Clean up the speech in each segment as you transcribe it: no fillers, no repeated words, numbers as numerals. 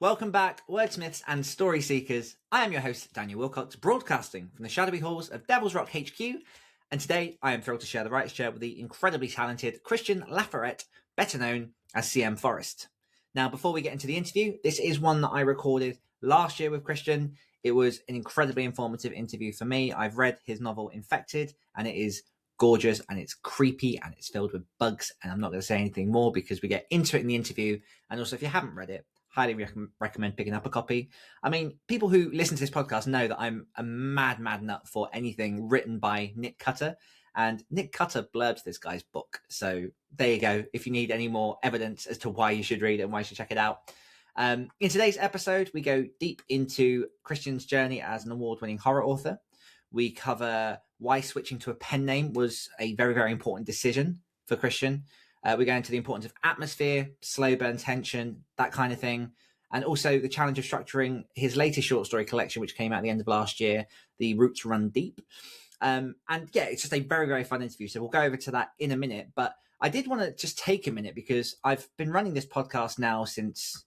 Welcome back, wordsmiths and story seekers. I am your host, Daniel Wilcox, broadcasting from the shadowy halls of Devil's Rock HQ. And today I am thrilled to share the writer's chair with the incredibly talented Christian Lafayette, better known as CM Forrest. Now, before we get into the interview, this is one that I recorded last year with Christian. It was an incredibly informative interview for me. I've read his novel Infested, and it is gorgeous and it's creepy and it's filled with bugs. And I'm not going to say anything more because we get into it in the interview. And also, if you haven't read it, highly recommend picking up a copy. I mean, people who listen to this podcast know that I'm a mad nut for anything written by Nick Cutter. And Nick Cutter blurbs this guy's book. So there you go. If you need any more evidence as to why you should read it and why you should check it out. In today's episode, we go deep into Christian's journey as an award-winning horror author. We cover why switching to a pen name was a very important decision for Christian. We go into the importance of atmosphere, slow burn tension, that kind of thing. And also the challenge of structuring his latest short story collection, which came out at the end of last year, The Roots Run Deep. And yeah, it's just a very fun interview. So we'll go over to that in a minute. But I did want to just take a minute because I've been running this podcast now since,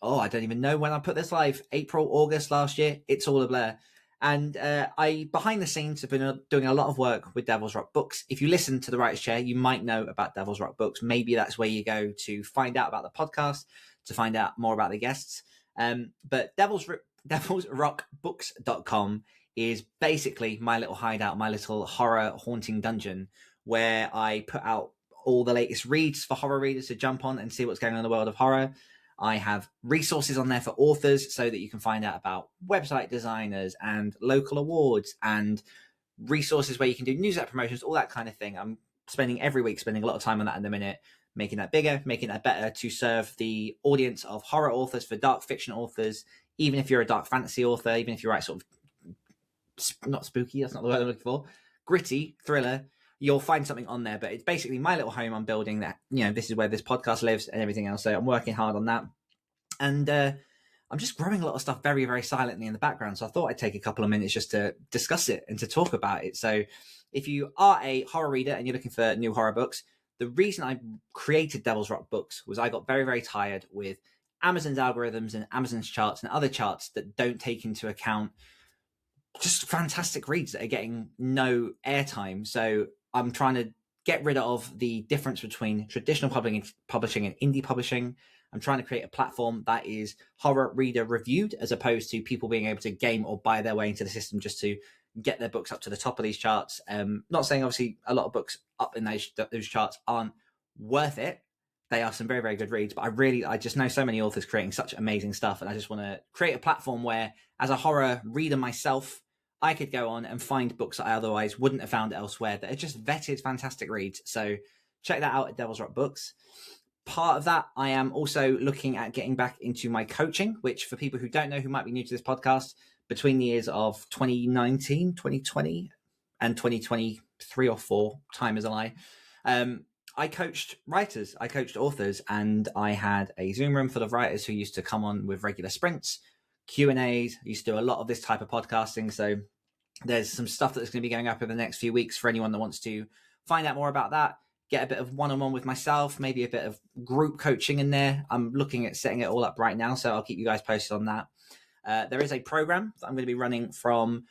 I don't even know when I put this live, April, August last year. It's all a blur. And I, behind the scenes, have been doing a lot of work with Devil's Rock Books. If you listen to the Writer's Chair, you might know about Devil's Rock Books. Maybe that's where you go to find out about the podcast, to find out more about the guests. But devilsrockbooks.com is basically my little hideout, my little horror haunting dungeon, where I put out all the latest reads for horror readers to jump on and see what's going on in the world of horror. I have resources on there for authors so that you can find out about website designers and local awards and resources where you can do newsletter promotions, all that kind of thing. I'm spending every week a lot of time on that in the minute, making that bigger, making that better to serve the audience of horror authors, for dark fiction authors, even if you're a dark fantasy author, even if you write sort of, not spooky, that's not the word I'm looking for, gritty thriller, you'll find something on there. But it's basically my little home I'm building that, this is where this podcast lives and everything else. So I'm working hard on that. And I'm just growing a lot of stuff very silently in the background. So I thought I'd take a couple of minutes just to discuss it and to talk about it. So if you are a horror reader and you're looking for new horror books, the reason I created Devil's Rock Books was I got very tired with Amazon's algorithms and Amazon's charts and other charts that don't take into account just fantastic reads that are getting no airtime. So I'm trying to get rid of the difference between traditional publishing and indie publishing. I'm trying to create a platform that is horror reader reviewed, as opposed to people being able to game or buy their way into the system just to get their books up to the top of these charts. Not saying obviously a lot of books up in those charts aren't worth it. They are some very good reads, but I just know so many authors creating such amazing stuff. And I just want to create a platform where, as a horror reader myself, I could go on and find books that I otherwise wouldn't have found elsewhere that are just vetted, fantastic reads. So check that out at Devil's Rock Books. Part of that, I am also looking at getting back into my coaching, which, for people who don't know, who might be new to this podcast, between the years of 2019, 2020, and 2023 or 4, time is a lie, I coached writers, I coached authors, and I had a Zoom room full of writers who used to come on with regular sprints, Q&As. I used to do a lot of this type of podcasting. So there's some stuff that's going to be going up in the next few weeks for anyone that wants to find out more about that, get a bit of one-on-one with myself, maybe a bit of group coaching in there. I'm looking at setting it all up right now, so I'll keep you guys posted on that. There is a program that I'm going to be running from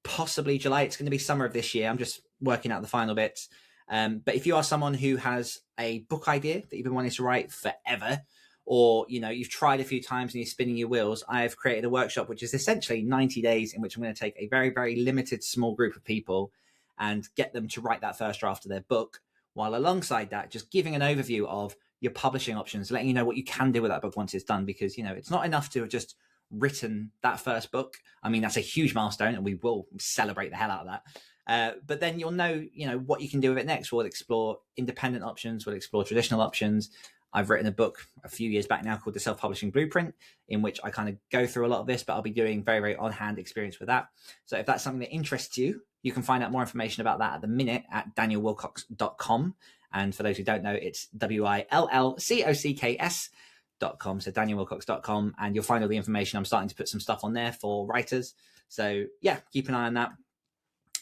possibly July. It's going to be summer of this year. I'm just working out the final bits. But if you are someone who has a book idea that you've been wanting to write forever, or you've tried a few times and you're spinning your wheels, I've created a workshop which is essentially 90 days in which I'm going to take a very limited small group of people and get them to write that first draft of their book, while alongside that just giving an overview of your publishing options, letting you know what you can do with that book once it's done. Because it's not enough to have just written that first book. I mean, that's a huge milestone and we will celebrate the hell out of that. But then you'll know what you can do with it next. We'll explore independent options, we'll explore traditional options. I've written a book a few years back now called The Self-Publishing Blueprint, in which I kind of go through a lot of this, but I'll be doing very on-hand experience with that. So if that's something that interests you, you can find out more information about that at the minute at danielwilcox.com. And for those who don't know, it's WILLCOCKS.com. So danielwilcox.com, and you'll find all the information. I'm starting to put some stuff on there for writers. So yeah, keep an eye on that.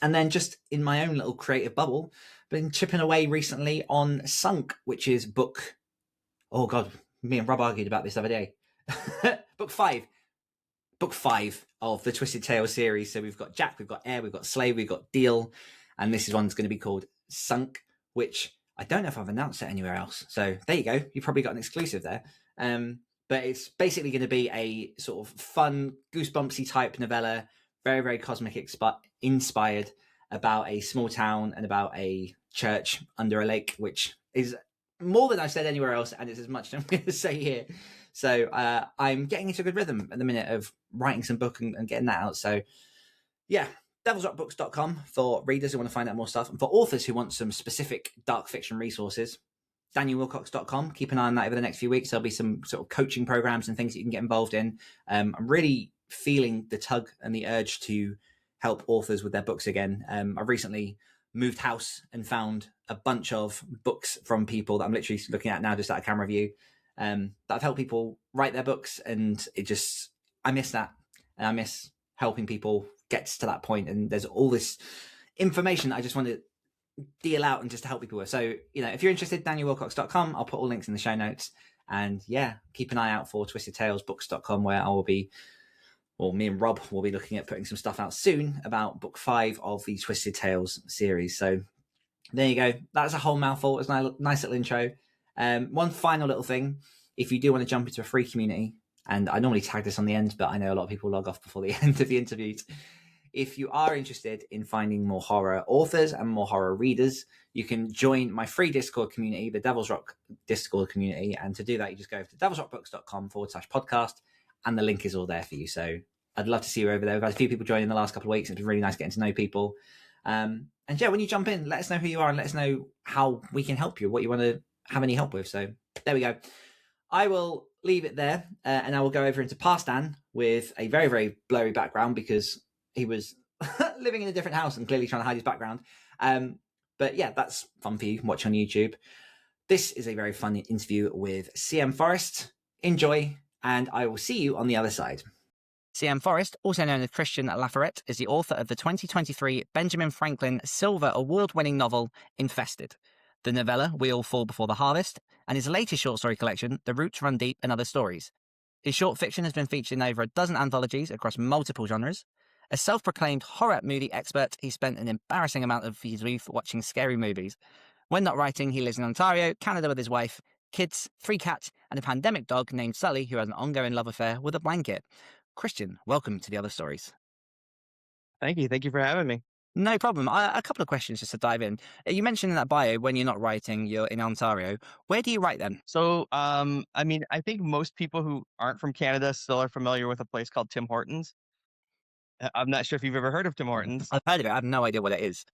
And then just in my own little creative bubble, been chipping away recently on Sunk, which is book. Oh God, me and Rob argued about this the other day. book five of the Twisted Tales series. So we've got Jack, we've got Air, we've got Slave, we've got Deal, and this is one's going to be called Sunk, which I don't know if I've announced it anywhere else. So there you go. You probably got an exclusive there. But it's basically going to be a sort of fun, goosebumpsy type novella, very, very cosmic inspired, about a small town and about a church under a lake, which is more than I've said anywhere else, and it's as much as I'm going to say here. So I'm getting into a good rhythm at the minute of writing some book and getting that out. So yeah, devilsrockbooks.com for readers who want to find out more stuff, and for authors who want some specific dark fiction resources, danielwilcox.com. Keep an eye on that over the next few weeks. There'll be some sort of coaching programs and things that you can get involved in. I'm really feeling the tug and the urge to help authors with their books again. I've recently moved house and found a bunch of books from people that I'm literally looking at now just at a camera view, that I've helped people write their books, and I miss that, and I miss helping people get to that point. And there's all this information that I just want to deal out and just to help people with. So, if you're interested, danielwilcox.com. I'll put all links in the show notes. And yeah, keep an eye out for twistedtalesbooks.com, where I will be, or me and Rob will be looking at putting some stuff out soon about book 5 of the Twisted Tales series. So there you go. That's a whole mouthful. It's a nice little intro. One final little thing. If you do want to jump into a free community, and I normally tag this on the end, but I know a lot of people log off before the end of the interviews. If you are interested in finding more horror authors and more horror readers, you can join my free Discord community, the Devil's Rock Discord community. And to do that, you just go to devilsrockbooks.com/podcast, and the link is all there for you. So I'd love to see you over there. We've had a few people join in the last couple of weeks. It's been really nice getting to know people. And yeah, when you jump in, let us know who you are and let us know how we can help you, what you want to have any help with. So there we go. I will leave it there, and I will go over into Past Dan with a very, very blurry background because he was living in a different house and clearly trying to hide his background. But yeah, that's fun for you. Watch on YouTube. This is a very fun interview with CM Forrest. Enjoy, and I will see you on the other side. CM Forrest, also known as Christian Lafayette, is the author of the 2023 Benjamin Franklin Silver Award-winning novel, Infested, the novella We All Fall Before the Harvest, and his latest short story collection, The Roots Run Deep and Other Stories. His short fiction has been featured in over a dozen anthologies across multiple genres. A self-proclaimed horror movie expert, he spent an embarrassing amount of his youth watching scary movies. When not writing, he lives in Ontario, Canada with his wife, kids, 3 cats, and a pandemic dog named Sully, who has an ongoing love affair with a blanket. Christian, welcome to The Other Stories. Thank you. Thank you for having me. No problem. A couple of questions just to dive in. You mentioned in that bio, when you're not writing, you're in Ontario. Where do you write then? So, I think most people who aren't from Canada still are familiar with a place called Tim Hortons. I'm not sure if you've ever heard of Tim Hortons. I've heard of it. I have no idea what it is.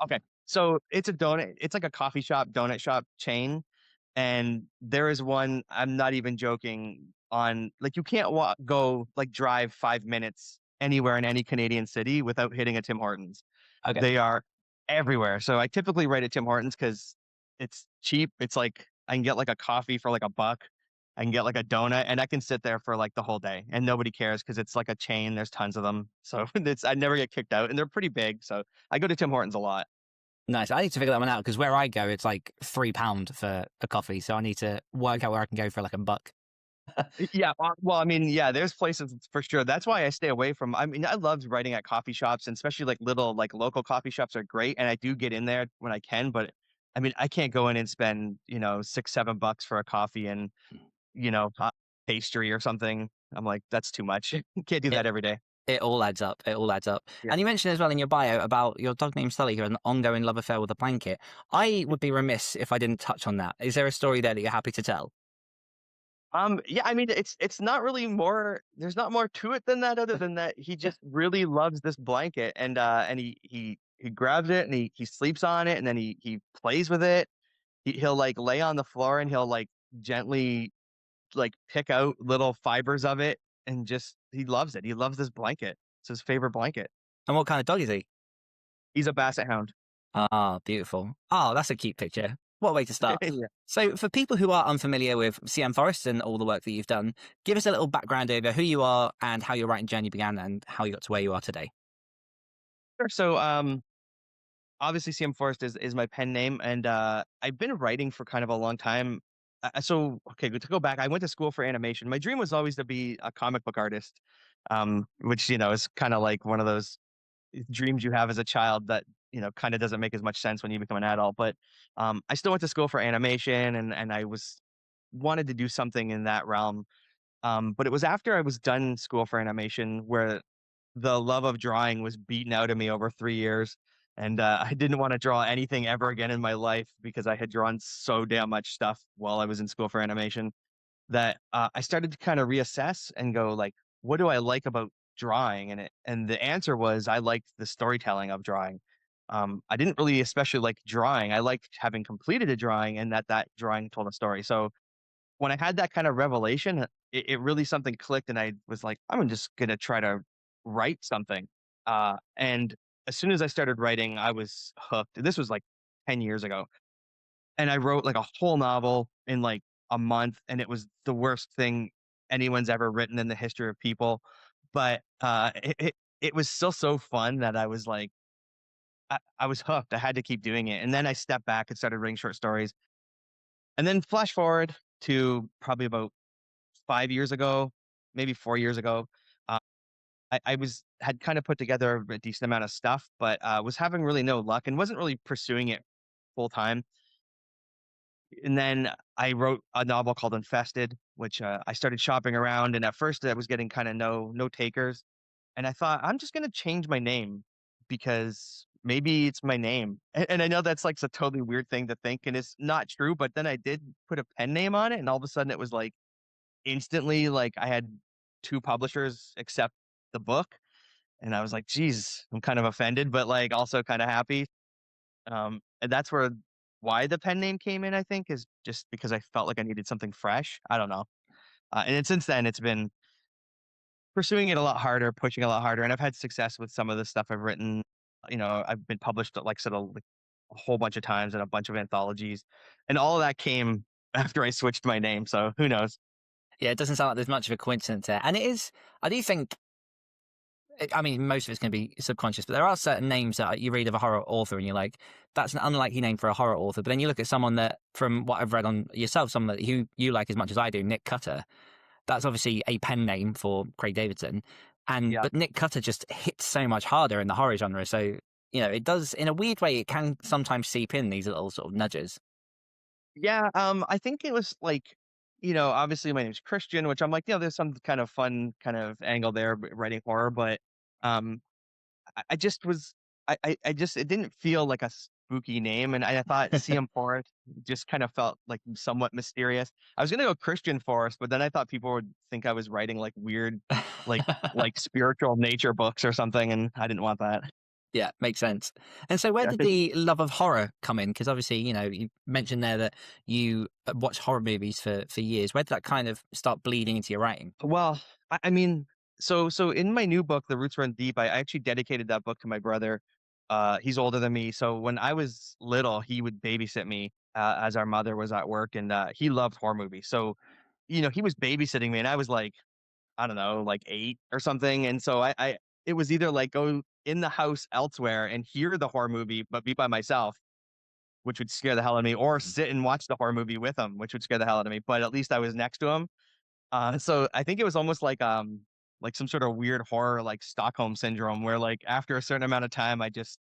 Okay. So it's a donut. It's like a coffee shop, donut shop chain. And there is one, I'm not even joking, on like you can't drive 5 minutes anywhere in any Canadian city without hitting a Tim Hortons. Okay. They are everywhere. So I typically write at Tim Hortons because it's cheap. It's like I can get like a coffee for like $1. I can get like a donut and I can sit there for like the whole day and nobody cares because it's like a chain. There's tons of them. So I never get kicked out and they're pretty big. So I go to Tim Hortons a lot. Nice. I need to figure that one out because where I go, it's like £3 for a coffee. So I need to work out where I can go for like $1. Yeah. There's places for sure. That's why I stay away from, I love writing at coffee shops, and especially like little, like local coffee shops are great. And I do get in there when I can, but I can't go in and spend, $6, $7 for a coffee and, pastry or something. I'm like, that's too much. Can't do that every day. It all adds up. It all adds up. Yeah. And you mentioned as well in your bio about your dog named Sully who has an ongoing love affair with a blanket. I would be remiss if I didn't touch on that. Is there a story there that you're happy to tell? It's not really more. There's not more to it than that. Other than that, he just really loves this blanket, and he grabs it and he sleeps on it, and then he plays with it. He'll like lay on the floor and he'll like gently like pick out little fibers of it, and just he loves it. He loves this blanket. It's his favorite blanket. And what kind of dog is he? He's a basset hound. Ah, beautiful. Oh, that's a cute picture. What a way to start. Yeah. So for people who are unfamiliar with CM Forrest and all the work that you've done, give us a little background over who you are and how your writing journey began and how you got to where you are today. Sure. So obviously CM Forrest is my pen name, and I've been writing for kind of a long time. So okay, to go back, I went to school for animation. My dream was always to be a comic book artist, which is kind of like one of those dreams you have as a child that kind of doesn't make as much sense when you become an adult. But I still went to school for animation, and I was wanted to do something in that realm. But it was after I was done school for animation where the love of drawing was beaten out of me over 3 years. And I didn't want to draw anything ever again in my life because I had drawn so damn much stuff while I was in school for animation that I started to kind of reassess and go like, what do I like about drawing? And the answer was I liked the storytelling of drawing. I didn't really especially like drawing. I liked having completed a drawing and that drawing told a story. So when I had that kind of revelation, it really something clicked, and I was like, I'm just gonna try to write something. And as soon as I started writing, I was hooked. This was like 10 years ago, and I wrote like a whole novel in like a month, and it was the worst thing anyone's ever written in the history of people. But it was still so fun that I was like, I was hooked. I had to keep doing it, and then I stepped back and started writing short stories, and then flash forward to probably about 5 years ago, maybe 4 years ago. Uh, I was had kind of put together a decent amount of stuff, but was having really no luck and wasn't really pursuing it full time. And then I wrote a novel called Infested, which I started shopping around. And at first, I was getting kind of no takers. And I thought I'm just gonna change my name because maybe it's my name. And I know that's like a totally weird thing to think, and it's not true. But then I did put a pen name on it, and all of a sudden, it was like instantly like I had two publishers accept the book, and I was like, geez, I'm kind of offended, but like also kind of happy. And that's why the pen name came in, I think, is just because I felt like I needed something fresh. I don't know. And then since then, it's been pursuing it a lot harder, pushing a lot harder, and I've had success with some of the stuff I've written. I've been published like sort of like a whole bunch of times in a bunch of anthologies, and all of that came after I switched my name. So who knows? Yeah, it doesn't sound like there's much of a coincidence there. And it is, I do think, I mean, most of it's going to be subconscious, but there are certain names that you read of a horror author and you're like, that's an unlikely name for a horror author. But then you look at someone that, from what I've read on yourself, someone that you like as much as I do, Nick Cutter. That's obviously a pen name for Craig Davidson. Yeah. But Nick Cutter just hits so much harder in the horror genre. So, it does, in a weird way, it can sometimes seep in these little sort of nudges. Yeah, I think it was like, obviously my name's Christian, which I'm like, there's some kind of fun kind of angle there writing horror, but um I just was I just it didn't feel like a spooky name, and I thought CM Forest just kind of felt like somewhat mysterious. I was gonna go Christian Forest, but then I thought people would think I was writing like weird, like spiritual nature books or something, and I didn't want that. Yeah, makes sense. And so, where Yeah, did the love of horror come in? Because obviously, you mentioned there that you watched horror movies for years. Where did that kind of start bleeding into your writing? well, I mean, so in my new book, The Roots Run Deep, I actually dedicated that book to my brother. He's older than me, so when I was little, he would babysit me as our mother was at work, and he loved horror movies. So, he was babysitting me, and I was like, I don't know, like 8 or something. And so it was either like go in the house elsewhere and hear the horror movie, but be by myself, which would scare the hell out of me, or sit and watch the horror movie with him, which would scare the hell out of me. But at least I was next to him. So I think it was almost like some sort of weird horror, like Stockholm syndrome, where like after a certain amount of time, I just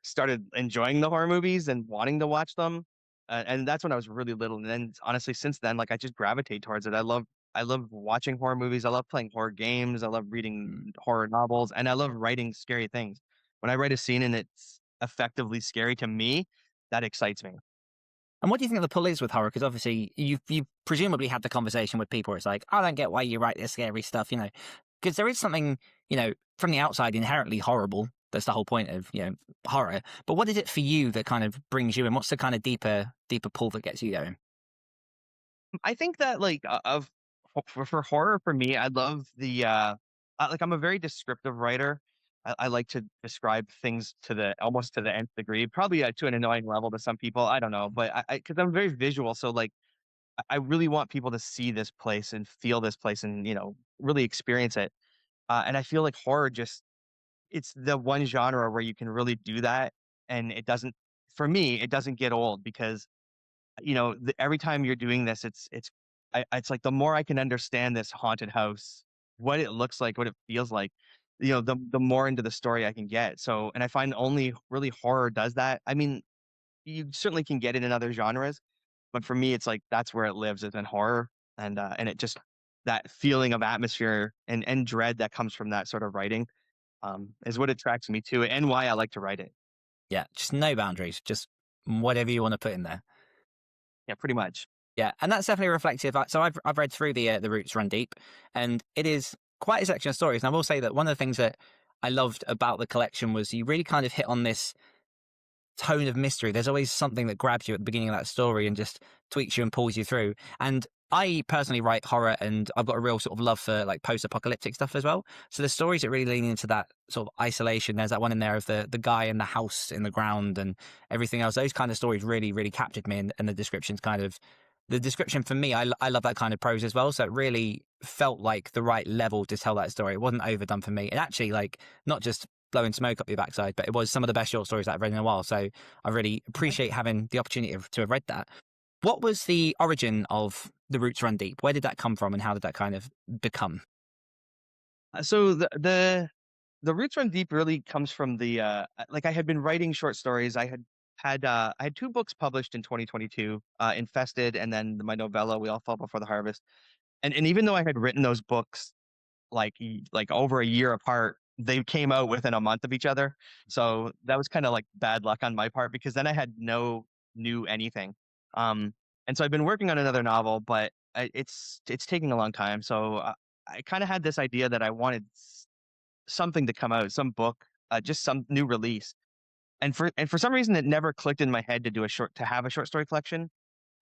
started enjoying the horror movies and wanting to watch them. And that's when I was really little. And then honestly, since then, like I just gravitate towards it. I love watching horror movies. I love playing horror games. I love reading Mm. horror novels, and I love writing scary things. When I write a scene and it's effectively scary to me, that excites me. And what do you think the pull is with horror? Because obviously, you've presumably had the conversation with people where it's like, I don't get why you write this scary stuff, because there is something, from the outside inherently horrible. That's the whole point of, horror. But what is it for you that kind of brings you in? What's the kind of deeper pull that gets you going? I think that like for horror for me, I love like I'm a very descriptive writer. I like to describe things to the almost to the nth degree, probably to an annoying level to some people. I don't know, but I because I'm very visual, so like I really want people to see this place and feel this place and really experience it. And I feel like horror just it's the one genre where you can really do that, and it doesn't for me it doesn't get old because every time you're doing this, it's like the more I can understand this haunted house, what it looks like, what it feels like, the more into the story I can get. So, and I find only really horror does that. I mean, you certainly can get it in other genres, but for me, it's like that's where it lives is in horror, and it just that feeling of atmosphere and dread that comes from that sort of writing, is what attracts me to it and why I like to write it. Yeah, just no boundaries, just whatever you want to put in there. Yeah, pretty much. Yeah, and that's definitely reflective. So I've read through the Roots Run Deep, and it is quite a selection of stories. And I will say that one of the things that I loved about the collection was you really kind of hit on this tone of mystery. There's always something that grabs you at the beginning of that story and just tweaks you and pulls you through. And I personally write horror, and I've got a real sort of love for like post-apocalyptic stuff as well. So the stories that really lean into that sort of isolation. There's that one in there of the guy in the house in the ground and everything else. Those kind of stories really, really captured me, and the descriptions kind of the description for me. I love that kind of prose as well. So it really felt like the right level to tell that story. It wasn't overdone for me. And actually, like, not just blowing smoke up your backside, but it was some of the best short stories that I've read in a while. So I really appreciate having the opportunity to have read that. What was the origin of the Roots Run Deep? Where did that come from, and how did that kind of become? So the Roots Run Deep really comes from like I had been writing short stories. I had two books published in 2022, Infested and then my novella We All Fall Before the Harvest. And even though I had written those books like over a year apart, they came out within a month of each other. So that was kind of like bad luck on my part because then I had no new anything. Um, and so I've been working on another novel, but it's taking a long time. So I kind of had this idea that I wanted something to come out, some book, just some new release. And for some reason, it never clicked in my head to have a short story collection.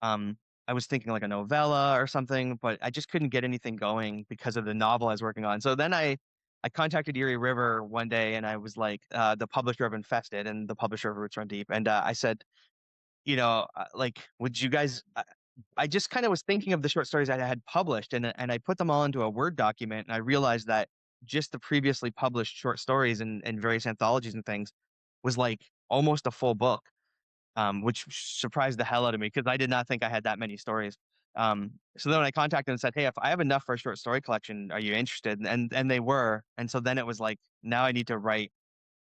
Um, I was thinking like a novella or something, but I just couldn't get anything going because of the novel I was working on. So then I contacted Erie River one day and I was like, the publisher of Infested and the publisher of Roots Run Deep. And I said, like, would you guys, I just kind of was thinking of the short stories I had published and I put them all into a Word document. And I realized that just the previously published short stories and various anthologies and things was like almost a full book, which surprised the hell out of me because I did not think I had that many stories. So then when I contacted them and said, "Hey, if I have enough for a short story collection, are you interested?" And they were. And so then it was like, now I need to write.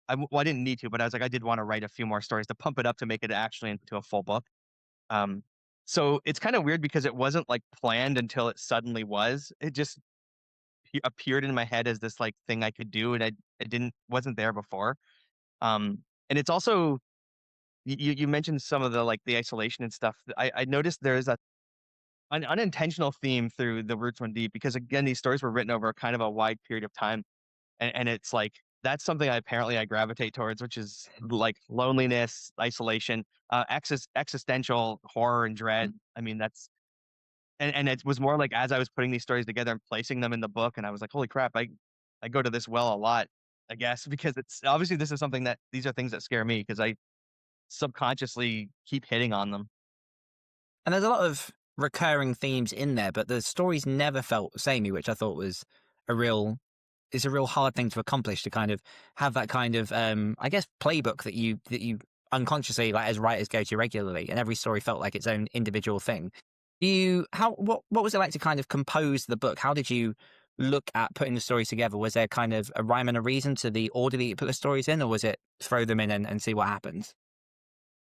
Well, I didn't need to, but I was like, I did want to write a few more stories to pump it up to make it actually into a full book. Um, so it's kind of weird because it wasn't like planned until it suddenly was. It just appeared in my head as this like thing I could do, and it didn't wasn't there before. And it's also you mentioned some of the isolation and stuff. I noticed there's an unintentional theme through the Roots Run Deep because again, these stories were written over kind of a wide period of time, and it's like that's something I gravitate towards, which is like loneliness, isolation, existential horror and dread. I mean, that's and it was more like as I was putting these stories together and placing them in the book, and I was like, holy crap, I go to this well a lot, I guess, because it's obviously this is something that these are things that scare me because I subconsciously keep hitting on them. And there's a lot of recurring themes in there, but the stories never felt samey, which I thought was a real it's a real hard thing to accomplish, to kind of have that kind of I guess playbook that you unconsciously, like, as writers, go to regularly, and every story felt like its own individual thing. What was it like to kind of compose the book? How did you look at putting the stories together? Was there kind of a rhyme and a reason to the order that you put the stories in, or was it throw them in and see what happens?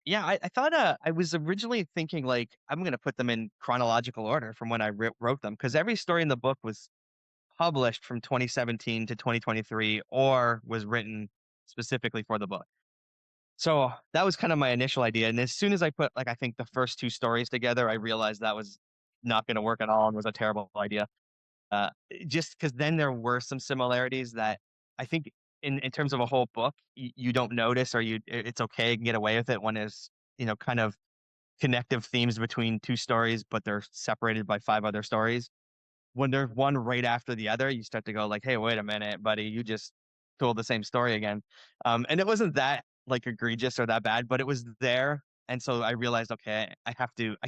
Yeah, I thought I was originally thinking like I'm gonna put them in chronological order from when I wrote them because every story in the book was published from 2017 to 2023 or was written specifically for the book. So that was kind of my initial idea. And as soon as I put like I think the first two stories together, I realized that was not going to work at all and was a terrible idea. Uh, just because then there were some similarities that I think in terms of a whole book you don't notice or it's okay, you can get away with it when there's kind of connective themes between two stories, but they're separated by five other stories. When there's one right after the other, you start to go like, "Hey, wait a minute, buddy, you just told the same story again." And it wasn't that like egregious or that bad, but it was there. And so I realized, okay, I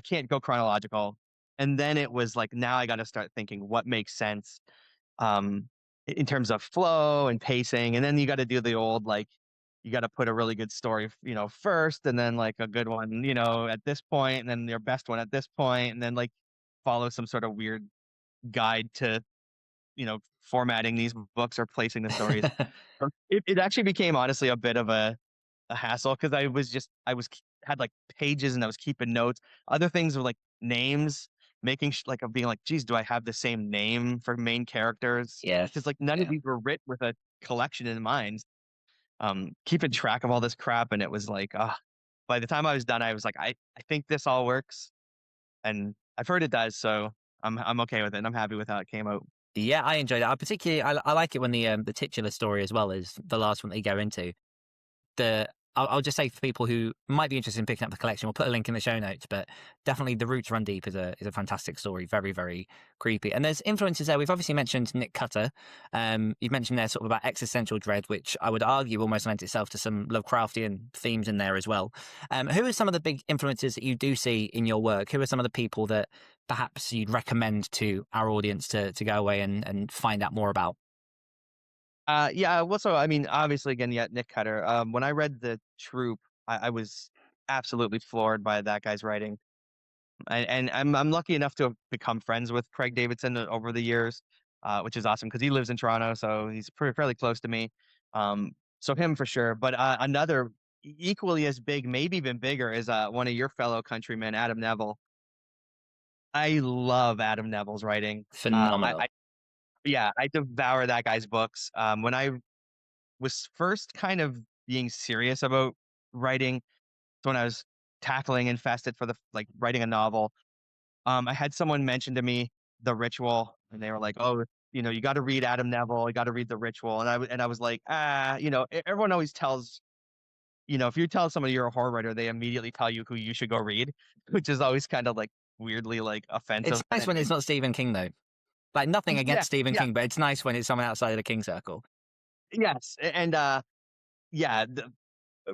can't go chronological. And then it was like, now I got to start thinking what makes sense, um, in terms of flow and pacing. And then you got to do the old like you got to put a really good story, first, and then like a good one, at this point, and then your best one at this point, and then like follow some sort of weird guide to, formatting these books or placing the stories. It actually became honestly a bit of a hassle because had like pages and I was keeping notes. Other things were like names, making like of being like, geez, do I have the same name for main characters? Because Yes. like none of Yeah. these were written with a collection in mind. Keeping track of all this crap, and it was like, by the time I was done, I was like, I think this all works, and I've heard it does, so I'm okay with it. And I'm happy with how it came out. Yeah, I enjoyed it. I like it when the titular story as well is the last one that you go into. I'll just say for people who might be interested in picking up the collection, we'll put a link in the show notes. But definitely, The Roots Run Deep is a fantastic story, very very creepy. And there's influences there. We've obviously mentioned Nick Cutter. You've mentioned there sort of about existential dread, which I would argue almost lends itself to some Lovecraftian themes in there as well. Who are some of the big influences that you do see in your work? Who are some of the people that perhaps you'd recommend to our audience to go away and find out more about? Yeah. Well, so I mean, obviously, again, yeah, Nick Cutter. When I read The Troop, I was absolutely floored by that guy's writing. And I'm lucky enough to have become friends with Craig Davidson over the years, which is awesome because he lives in Toronto, so he's fairly close to me. So him for sure. But another equally as big, maybe even bigger, is one of your fellow countrymen, Adam Neville. I love Adam Neville's writing. Phenomenal. Yeah, I devour that guy's books. When I was first kind of being serious about writing, when I was tackling Infested for the like writing a novel. I had someone mention to me The Ritual, and they were like, "Oh, you got to read Adam Neville. You got to read The Ritual." And I was like, everyone always tells, if you tell somebody you're a horror writer, they immediately tell you who you should go read, which is always kind of like weirdly like It's offensive. nice when it's not Stephen King though. Like nothing Yeah, against Stephen yeah, King, but it's nice when it's someone outside of the King circle. yes, and yeah.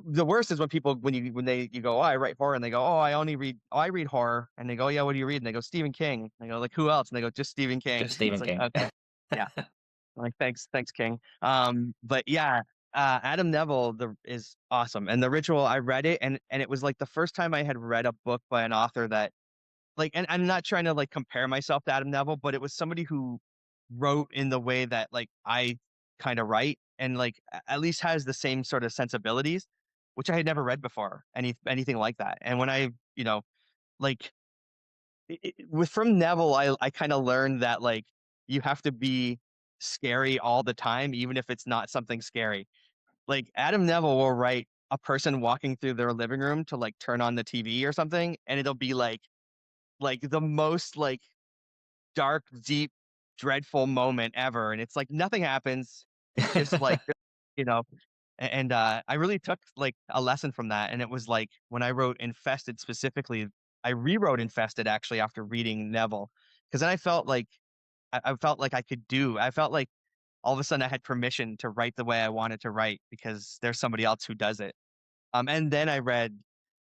The worst is when people you go, oh, I write horror, and they go, I read horror, and they go, yeah, what do you read? And they go, Stephen King. And I go, like, who else? And they go, just Stephen King. Just It's Stephen like, King. okay, yeah, like thanks, King. But yeah, Adam Neville is awesome, and The Ritual. I read it, and it was like the first time I had read a book by an author that like, and I'm not trying to like compare myself to Adam Neville, but it was somebody who wrote in the way that like I kind of write and like at least has the same sort of sensibilities, which I had never read before, anything like that. And when I, like with from Neville, I kind of learned that like you have to be scary all the time, even if it's not something scary. Like Adam Neville will write a person walking through their living room to like turn on the TV or something, and it'll be like the most like dark, deep, dreadful moment ever. And it's like nothing happens. It's just like, you know, and I really took like a lesson from that. And it was like when I wrote Infested specifically, I rewrote Infested actually after reading Neville. Because then I felt like I felt like I felt like all of a sudden I had permission to write the way I wanted to write because there's somebody else who does it. And then I read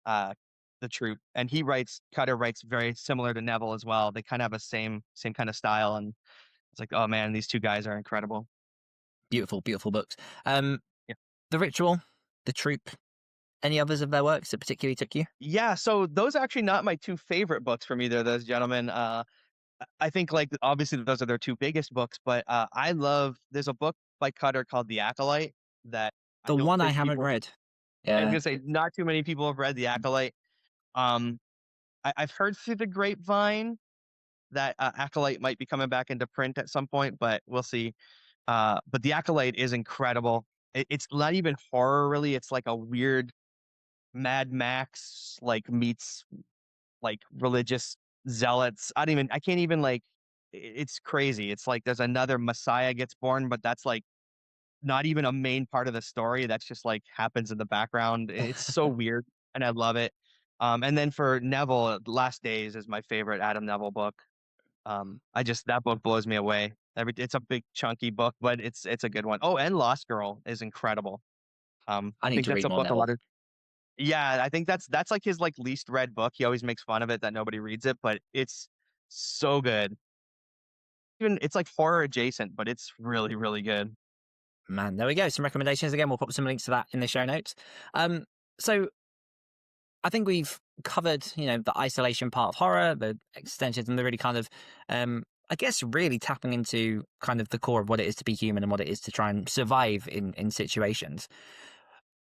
uh the Troop, and Cutter writes very similar to Neville as well. They kind of have a same kind of style, and it's like, oh man, these two guys are incredible. Beautiful, beautiful books. Um, Yeah. The Ritual, The Troop. Any others of their works that particularly took you? Yeah, so those are actually not my two favorite books from either of those gentlemen. I think like obviously those are their two biggest books, but I love there's a book by Cutter called The Acolyte that I The don't one I think haven't people read. I was Yeah, gonna say not too many people have read The Acolyte. Um, I've heard through the grapevine that Acolyte might be coming back into print at some point, but we'll see. But The Acolyte is incredible. It's not even horror really. It's like a weird Mad Max like meets like religious zealots. I can't even like it's crazy. It's like there's another Messiah gets born, but that's like not even a main part of the story. That's just like happens in the background. It's so weird and I love it. And then for Neville, Last Days is my favorite Adam Neville book. I just that book blows me away. It's a big chunky book, but it's a good one. Oh, and Lost Girl is incredible. I I need think to that's read a more book a Neville. lot of yeah, I think that's like his like least read book. He always makes fun of it that nobody reads it, but it's so good. Even it's like horror adjacent, but it's really, really good. Man, there we go. Some recommendations again. We'll put some links to that in the show notes. So I think we've covered, the isolation part of horror, the extensions, and the really kind of, I guess, really tapping into kind of the core of what it is to be human and what it is to try and survive in situations.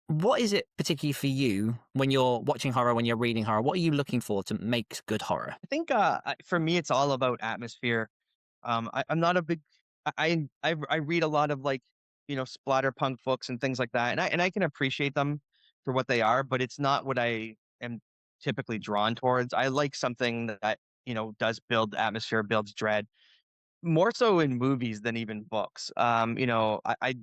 What is it particularly for you when you're watching horror, when you're reading horror? What are you looking for to make good horror? I think for me, it's all about atmosphere. I'm not a big. I read a lot of like splatterpunk books and things like that, and I can appreciate them for what they are, but it's not what I am typically drawn towards. I like something that does build atmosphere, builds dread, more so in movies than even books. I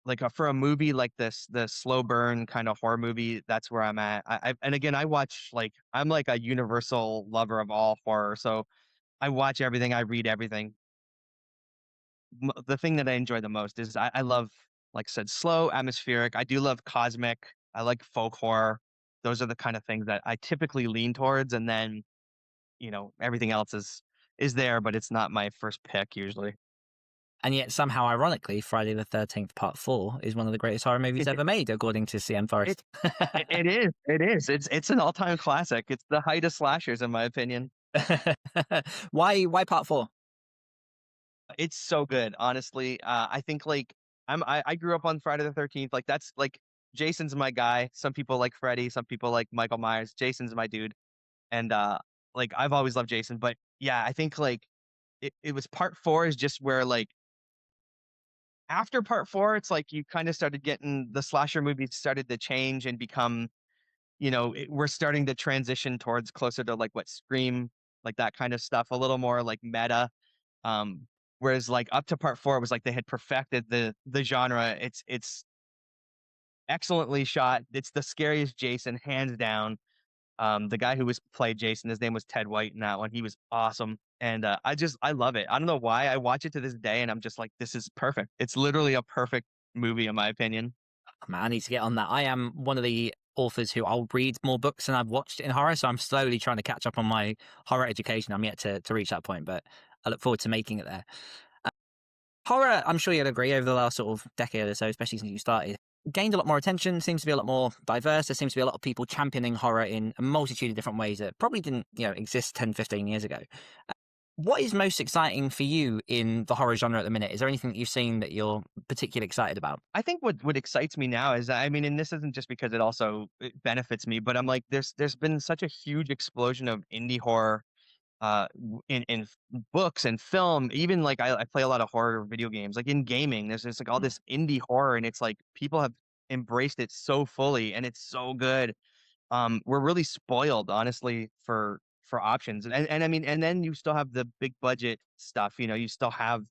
like for a movie like this, the slow burn kind of horror movie. That's where I'm at. And again, I watch like I'm like a universal lover of all horror, so I watch everything, I read everything. The thing that I enjoy the most is I love, like I said, slow, atmospheric. I do love cosmic. I like folk horror. Those are the kind of things that I typically lean towards, and then everything else is there, but it's not my first pick usually. And yet, somehow, ironically, Friday the 13th Part 4 is one of the greatest horror movies ever made, according to CM It Forrest. it is. It is. It's an all-time classic. It's the height of slashers, in my opinion. Why Part 4? It's so good, honestly. I think like I grew up on Friday the 13th. Like that's like Jason's my guy. Some people like Freddy, some people like Michael Myers. Jason's my dude. And like I've always loved Jason, but yeah, I think like it was part four is just where like after part four, it's like you kind of started getting the slasher movies started to change and become, we're starting to transition towards closer to like what Scream, like that kind of stuff, a little more like meta. Um, Whereas like up to part four, it was like they had perfected the genre. It's excellently shot. It's the scariest Jason, hands down. The guy who was played Jason, his name was Ted White in that one. He was awesome. And I love it. I don't know why. I watch it to this day and I'm just like, this is perfect. It's literally a perfect movie, in my opinion. Man, I need to get on that. I am one of the authors who I'll read more books than I've watched in horror, so I'm slowly trying to catch up on my horror education. I'm yet to reach that point, but I look forward to making it there. Horror, I'm sure you'll agree, over the last sort of decade or so, especially since you started, gained a lot more attention, seems to be a lot more diverse. There seems to be a lot of people championing horror in a multitude of different ways that probably didn't, exist 10, 15 years ago. What is most exciting for you in the horror genre at the minute? Is there anything that you've seen that you're particularly excited about? I think what excites me now is, I mean, and this isn't just because it benefits me, but I'm like, there's been such a huge explosion of indie horror in books and film. Even like I play a lot of horror video games. Like in gaming, there's just like all this indie horror, and it's like people have embraced it so fully, and it's so good. We're really spoiled, honestly, for options, and I mean, and then you still have the big budget stuff. You still have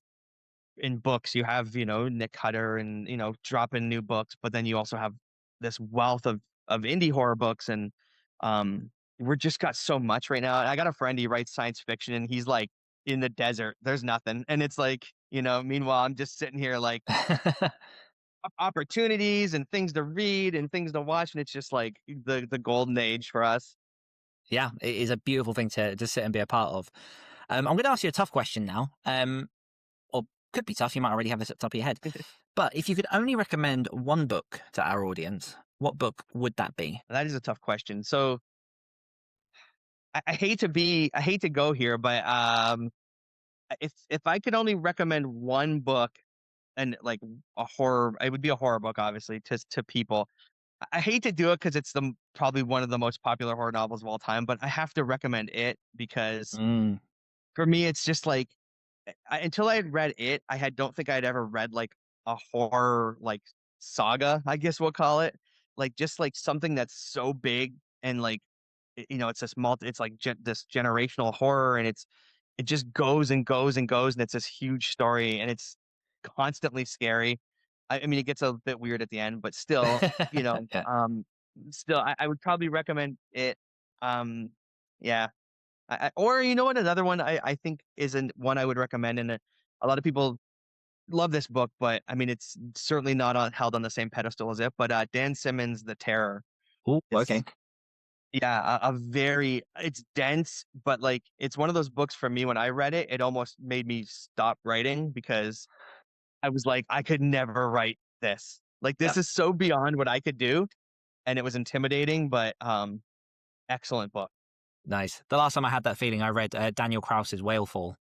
in books, you have Nick Cutter and dropping new books, but then you also have this wealth of indie horror books, and um, we're just got so much right now. I got a friend, he writes science fiction, and he's like in the desert, there's nothing, and it's like meanwhile I'm just sitting here like opportunities and things to read and things to watch, and it's just like the golden age for us. Yeah, it is a beautiful thing to sit and be a part of. I'm going to ask you a tough question now, or could be tough. You might already have this at the top of your head. But if you could only recommend one book to our audience, what book would that be? That is a tough question. So I hate to go here, but if I could only recommend one book and like a horror, it would be a horror book, obviously, to people. I hate to do it because it's probably one of the most popular horror novels of all time, but I have to recommend it because Mm. for me, it's just like until I had read it, don't think I'd ever read like a horror like saga, I guess we'll call it, like just like something that's so big and like it's this it's like this generational horror, and it just goes and goes and goes, and it's this huge story, and it's constantly scary. I mean, it gets a bit weird at the end, but still, Yeah. still, I would probably recommend it. Um, yeah, or you know what, another one I think isn't one I would recommend, and a lot of people love this book, but I mean, it's certainly not held on the same pedestal as it. But Dan Simmons' The Terror Oh, okay. is yeah, a very it's dense, but like it's one of those books for me when I read it, it almost made me stop writing because I was like, I could never write this. Like, this is so beyond what I could do. And it was intimidating, but excellent book. Nice. The last time I had that feeling, I read Daniel Krause's Whalefall.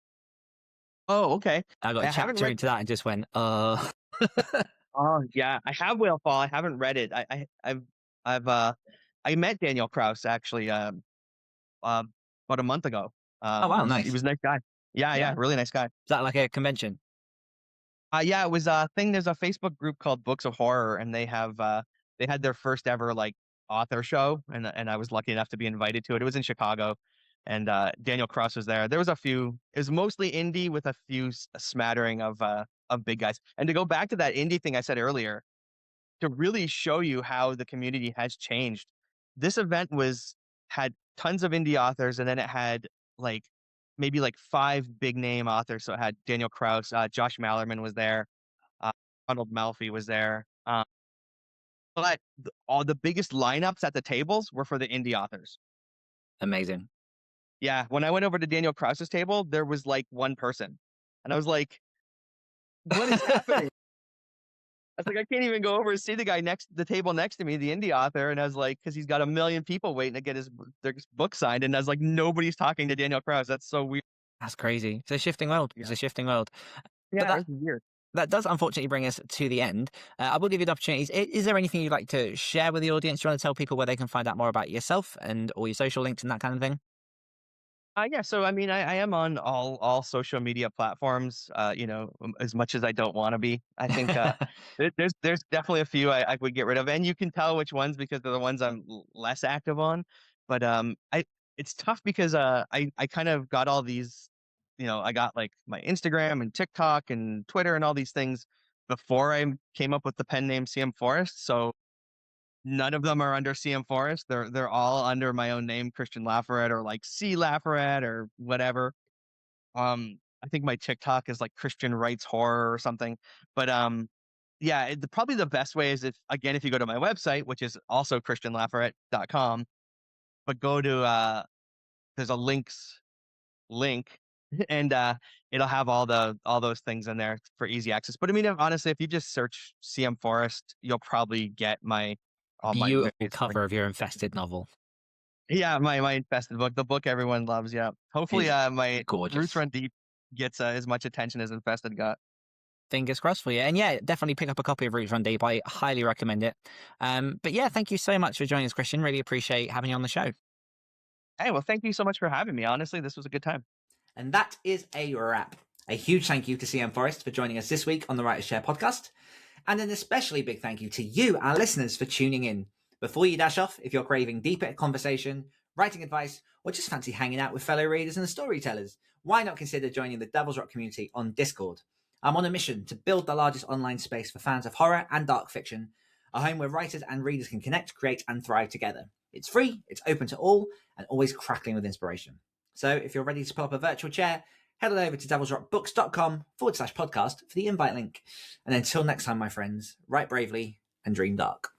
Oh, okay. I got I a haven't chapter read. into that and just went, Oh, yeah. I have Whale Fall. I haven't read it. I met Daniel Krause actually about a month ago. Oh, wow, He nice. was a nice guy. Yeah, Yeah. yeah, really nice guy. Is that like a convention? Yeah, it was a thing. There's a Facebook group called Books of Horror, and they had their first ever like author show, and I was lucky enough to be invited to it. It was in Chicago, and Daniel Cross was there. There was a few. It was mostly indie with a smattering of big guys. And to go back to that indie thing I said earlier, to really show you how the community has changed, this event had tons of indie authors, and then it had like maybe like five big name authors. So it had Daniel Krause, Josh Mallerman was there, uh, Ronald Malfi was there. But all the biggest lineups at the tables were for the indie authors. Amazing. Yeah, when I went over to Daniel Krause's table, there was like one person, and I was like, "What is happening?" I was like, I can't even go over and see the table next to me, the indie author. And I was like, because he's got a million people waiting to get their book signed. And I was like, nobody's talking to Daniel Krause. That's so weird. That's crazy. It's a shifting world. Yeah. It's a shifting world. Yeah, But it's weird. that does unfortunately bring us to the end. I will give you the opportunity. Is there anything you'd like to share with the audience? Do you want to tell people where they can find out more about yourself and all your social links and that kind of thing? Yeah, so I mean, I am on all social media platforms. As much as I don't want to be, I think there's definitely a few I would get rid of, and you can tell which ones because they're the ones I'm less active on. But it's tough because I kind of got all these, I got like my Instagram and TikTok and Twitter and all these things before I came up with the pen name CM Forrest. So none of them are under CM Forrest. They're all under my own name, Christian Lafayette, or like C Lafayette or whatever. I think my TikTok is like Christian Writes Horror or something. But yeah, probably the best way is if you go to my website, which is also christianlafayette.com, but go to there's a link and it'll have all those things in there for easy access. But I mean, honestly, if you just search CM Forrest, you'll probably get all my Beautiful various cover of your Infested novel. Yeah, my Infested book, the book everyone loves. Yeah, hopefully, It's my gorgeous. Roots Run Deep gets as much attention as Infested got. Fingers crossed for you. And yeah, definitely pick up a copy of Roots Run Deep. I highly recommend it. But yeah, thank you so much for joining us, Christian. Really appreciate having you on the show. Hey, well, thank you so much for having me. Honestly, this was a good time. And that is a wrap. A huge thank you to CM Forrest for joining us this week on the Writer's Share podcast. And an especially big thank you to you, our listeners, for tuning in. Before you dash off, if you're craving deeper conversation, writing advice, or just fancy hanging out with fellow readers and storytellers, why not consider joining the Devil's Rock community on Discord? I'm on a mission to build the largest online space for fans of horror and dark fiction, a home where writers and readers can connect, create, and thrive together. It's free, it's open to all, and always crackling with inspiration. So if you're ready to pull up a virtual chair, head on over to devilsrockbooks.com/podcast for the invite link. And until next time, my friends, write bravely and dream dark.